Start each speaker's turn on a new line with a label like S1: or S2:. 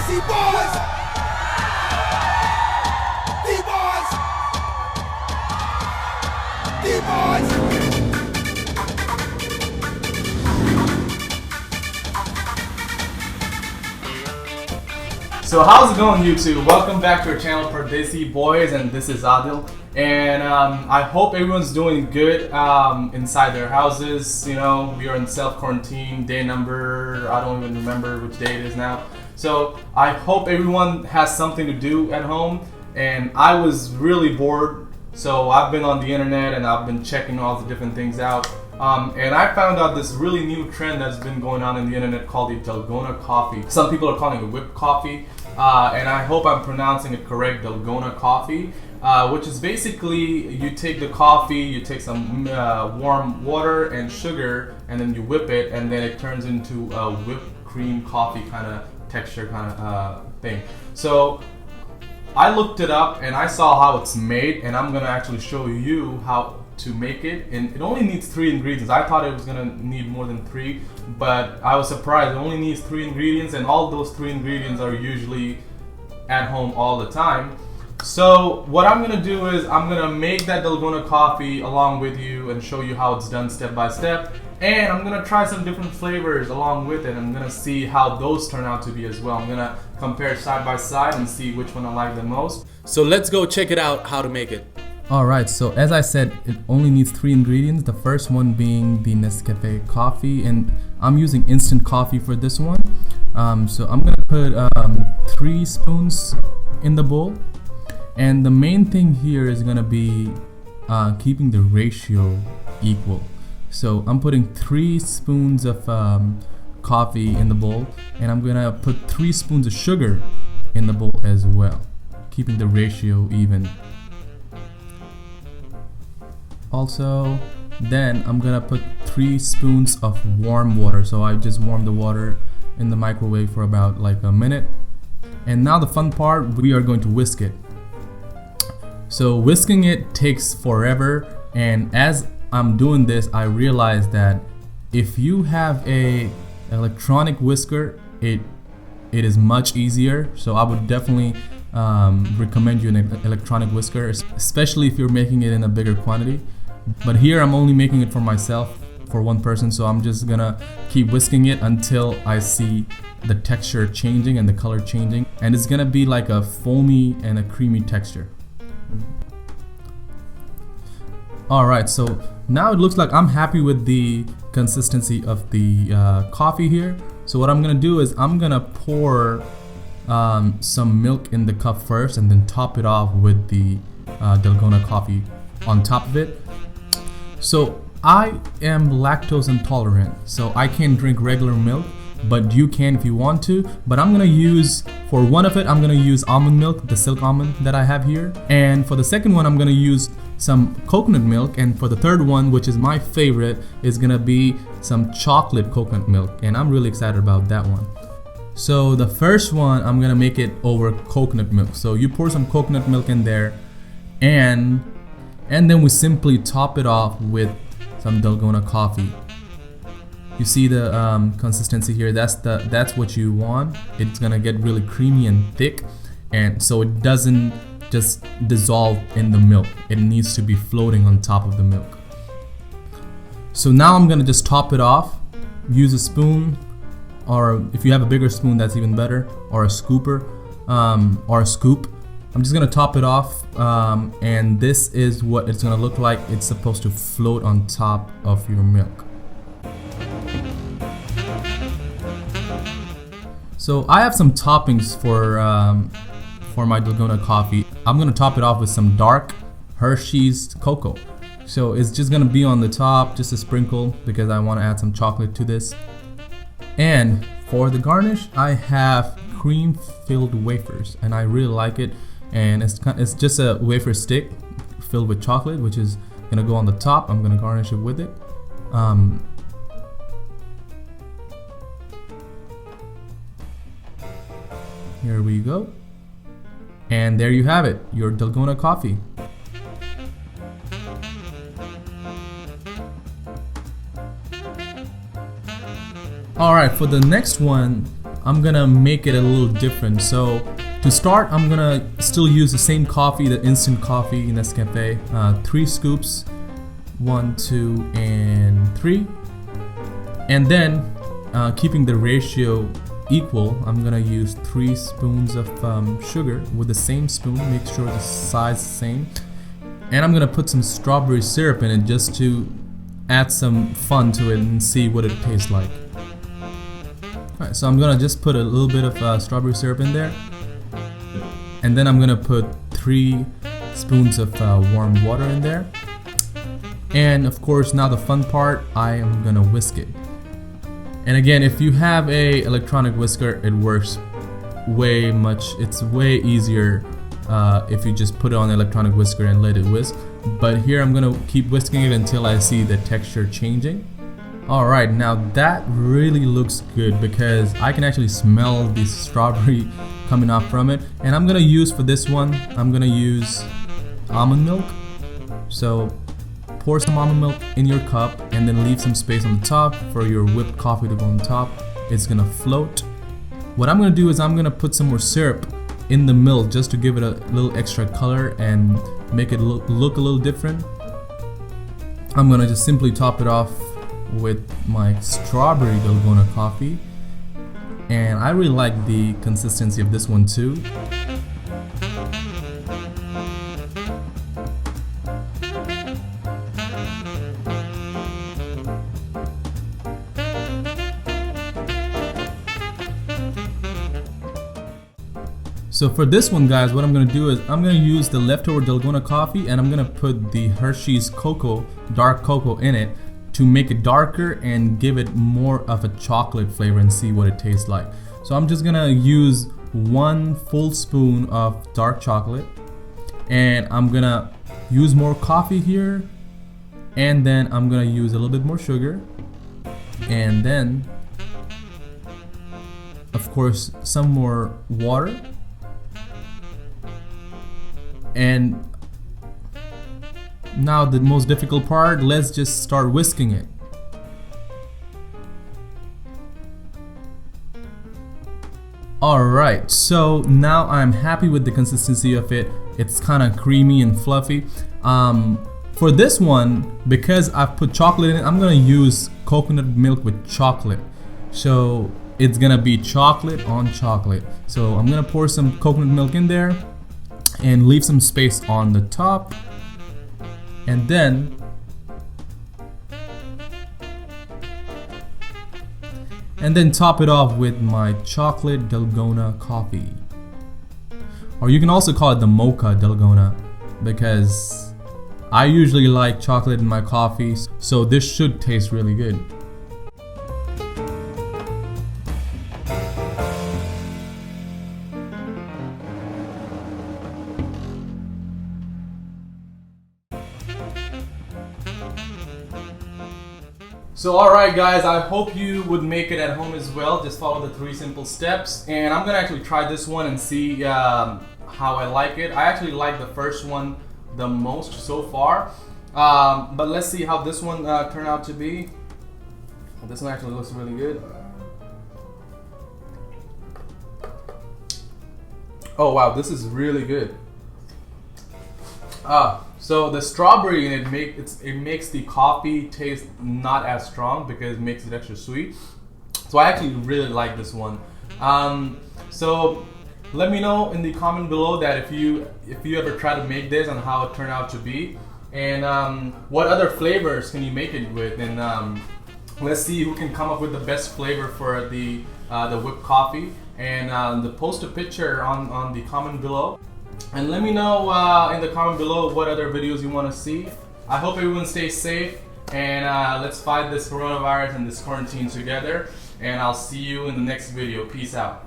S1: Pardesi Boyz. D-Boyz. D-Boyz.
S2: So how's it going, YouTube? Welcome back to our channel, Pardesi Boyz, and this is Adil. And I hope everyone's doing good inside their houses. You know, we are in self-quarantine, day number, I don't even remember which day it is now. So I hope everyone has something to do at home. And I was really bored, so I've been on the internet and I've been checking all the different things out. And I found out this really new trend that's been going on in the internet called the Dalgona Coffee. Some people are calling it whipped coffee, and I hope I'm pronouncing it correct, Dalgona Coffee, which is basically you take the coffee, you take some warm water and sugar, and then you whip it, and then it turns into a whipped cream coffee kind of texture kind of thing. So I looked it up and I saw how it's made, and I'm gonna actually show you how to make it. And it only needs 3 ingredients. I thought it was gonna need more than 3, but I was surprised. It only needs 3 ingredients, and all those 3 ingredients are usually at home all the time. So what I'm gonna do is I'm gonna make that Dalgona coffee along with you and show you how it's done step by step. And I'm gonna try some different flavors along with it. I'm gonna see how those turn out to be as well. I'm gonna compare side by side and see which one I like the most. So let's go check it out how to make it. Alright, so as I said, it only needs 3 ingredients. The first one being the Nescafe coffee, and I'm using instant coffee for this one. So I'm gonna put 3 spoons in the bowl, and the main thing here is gonna be keeping the ratio equal. So I'm putting 3 spoons of coffee in the bowl, and I'm gonna put 3 spoons of sugar in the bowl as well, keeping the ratio even. Also, then I'm gonna put 3 spoons of warm water. So I just warmed the water in the microwave for about like a minute. And now the fun part, we are going to whisk it. So whisking it takes forever, and as I'm doing this, I realized that if you have a electronic whisker, it is much easier. So I would definitely recommend you an electronic whisker, especially if you're making it in a bigger quantity. But here I'm only making it for myself, for one person, so I'm just gonna keep whisking it until I see the texture changing and the color changing, and it's gonna be like a foamy and a creamy texture. Alright, so now it looks like I'm happy with the consistency of the coffee here. So what I'm gonna do is I'm gonna pour some milk in the cup first, and then top it off with the Dalgona coffee on top of it. So I am lactose intolerant, so I can't drink regular milk, but you can if you want to. But I'm gonna use, for one of it, I'm gonna use almond milk, the silk almond that I have here. And for the second one, I'm gonna use some coconut milk. And for the third one, which is my favorite, is gonna be some chocolate coconut milk. And I'm really excited about that one. So the first one, I'm gonna make it over coconut milk. So you pour some coconut milk in there, and then we simply top it off with some Dalgona coffee. You see the consistency here, that's what you want. It's gonna get really creamy and thick, and so it doesn't just dissolve in the milk. It needs to be floating on top of the milk. So now I'm gonna just top it off. Use a spoon, or if you have a bigger spoon, that's even better, or a scooper, or a scoop. I'm just gonna top it off, and this is what it's gonna look like. It's supposed to float on top of your milk. So I have some toppings for my Dalgona coffee. I'm gonna top it off with some dark Hershey's cocoa. So it's just gonna be on the top, just a sprinkle, because I wanna add some chocolate to this. And for the garnish, I have cream-filled wafers, and I really like it. And it's just a wafer stick filled with chocolate, which is gonna go on the top. I'm gonna garnish it with it. Here we go. And there you have it, your Dalgona coffee. Alright, for the next one, I'm gonna make it a little different. So to start, I'm gonna still use the same coffee, the instant coffee Nescafe. 3 scoops, 1, 2, and 3. And then keeping the ratio equal, I'm gonna use 3 spoons of sugar with the same spoon. Make sure the size is the same. And I'm gonna put some strawberry syrup in it just to add some fun to it and see what it tastes like. Alright, so I'm gonna just put a little bit of strawberry syrup in there, and then I'm gonna put 3 spoons of warm water in there. And of course, now the fun part, I am gonna whisk it. And again, if you have a electronic whisker, it works it's way easier if you just put it on the electronic whisker and let it whisk. But here I'm gonna keep whisking it until I see the texture changing. Alright, now that really looks good because I can actually smell the strawberry coming off from it. And I'm gonna use, for this one, I'm gonna use almond milk. So pour some almond milk in your cup and then leave some space on the top for your whipped coffee to go on top. It's gonna float. What I'm gonna do is I'm gonna put some more syrup in the milk just to give it a little extra color and make it look a little different. I'm gonna just simply top it off with my strawberry Dalgona coffee, and I really like the consistency of this one too. So for this one, guys, what I'm gonna do is I'm gonna use the leftover Dalgona coffee and I'm gonna put the Hershey's cocoa, dark cocoa in it to make it darker and give it more of a chocolate flavor and see what it tastes like. So I'm just gonna use 1 full spoon of dark chocolate, and I'm gonna use more coffee here, and then I'm gonna use a little bit more sugar, and then of course some more water. And now the most difficult part, let's just start whisking it. Alright, so now I'm happy with the consistency of it. It's kind of creamy and fluffy. For this one, because I've put chocolate in it, I'm gonna use coconut milk with chocolate. So it's gonna be chocolate on chocolate. So I'm gonna pour some coconut milk in there and leave some space on the top, and then top it off with my chocolate Dalgona coffee, or you can also call it the Mocha Dalgona, because I usually like chocolate in my coffee, so this should taste really good. So alright guys, I hope you would make it at home as well. Just follow the 3 simple steps, and I'm gonna actually try this one and see how I like it. I actually like the first one the most so far, but let's see how this one turned out to be. This one actually looks really good. Oh wow, this is really good. So the strawberry in it makes the coffee taste not as strong because it makes it extra sweet. So I actually really like this one. So let me know in the comment below that if you ever try to make this and how it turned out to be, and what other flavors can you make it with, and let's see who can come up with the best flavor for the whipped coffee, and post a picture on the comment below. And let me know in the comment below what other videos you want to see. I hope everyone stays safe, and let's fight this coronavirus and this quarantine together. And I'll see you in the next video. Peace out.